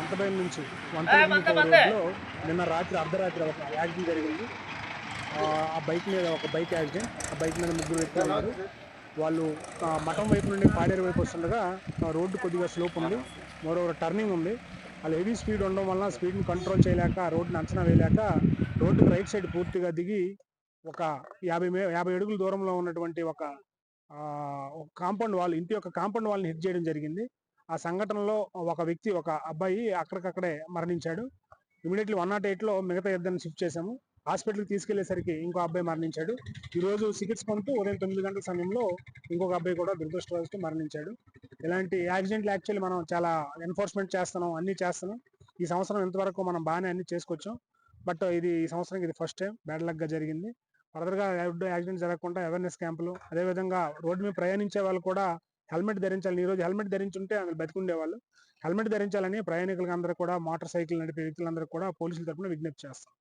సంతబయలు నుంచి వంతలగిరి రోడ్లో నిన్న రాత్రి అర్ధరాత్రి ఒక యాక్సిడెంట్ జరిగింది. ఆ బైక్ మీద ఒక బైక్ యాక్సిడెంట్. ఆ బైక్ మీద ముగ్గురు వ్యక్తులు ఉన్నారు. వాళ్ళు మఠం వైపు నుండి పాడేరు వైపు వస్తుండగా రోడ్డు కొద్దిగా స్లోప్ ఉంది, మరోవర్ టర్నింగ్ ఉంది. వాళ్ళు హెవీ స్పీడ్ ఉండడం వల్ల స్పీడ్ని కంట్రోల్ చేయలేక, రోడ్డుని అంచనా వేయలేక రోడ్డుకి రైట్ సైడ్ పూర్తిగా దిగి ఒక 50 అడుగుల దూరంలో ఉన్నటువంటి ఒక కాంపౌండ్ వాల్, ఇంటి యొక్క కాంపౌండ్ వాల్ని హిట్ చేయడం జరిగింది. ఆ సంఘటనలో ఒక వ్యక్తి, ఒక అబ్బాయి అక్కడికక్కడే మరణించాడు. ఇమీడియట్లీ 108లో మిగతా ఇద్దరిని షిఫ్ట్ చేశాము. హాస్పిటల్కి తీసుకెళ్లేసరికి ఇంకో అబ్బాయి మరణించాడు. ఈ రోజు చికిత్స పొందుతూ ఉదయం 9 గంటల సమయంలో ఇంకొక అబ్బాయి కూడా దురదృష్టవశాత్తు మరణించాడు. ఇలాంటి యాక్సిడెంట్లు యాక్చువల్లీ మనం చాలా ఎన్ఫోర్స్మెంట్ చేస్తున్నాం, అన్ని చేస్తున్నాం. ఈ సంవత్సరం ఇంతవరకు మనం బాగానే అన్ని చేసుకొచ్చాం. బట్ ఈ సంవత్సరం ఇది ఫస్ట్ టైం బ్యాడ్ లక్ గా జరిగింది. ఫర్దర్ గా యాక్సిడెంట్ జరగకుండా అవేర్నెస్ క్యాంపులు, అదేవిధంగా రోడ్డు మీద ప్రయాణించే వాళ్ళు కూడా హెల్మెట్ ధరించాలి. ఈ రోజు హెల్మెట్ ధరించుంటే అందులో బతికుండేవాళ్ళు. హెల్మెట్ ధరించాలని ప్రయాణికులకు అందరూ కూడా, మోటార్ సైకిల్ నడిపే వ్యక్తులందరూ కూడా పోలీసుల తరఫున విజ్ఞప్తి చేస్తాం.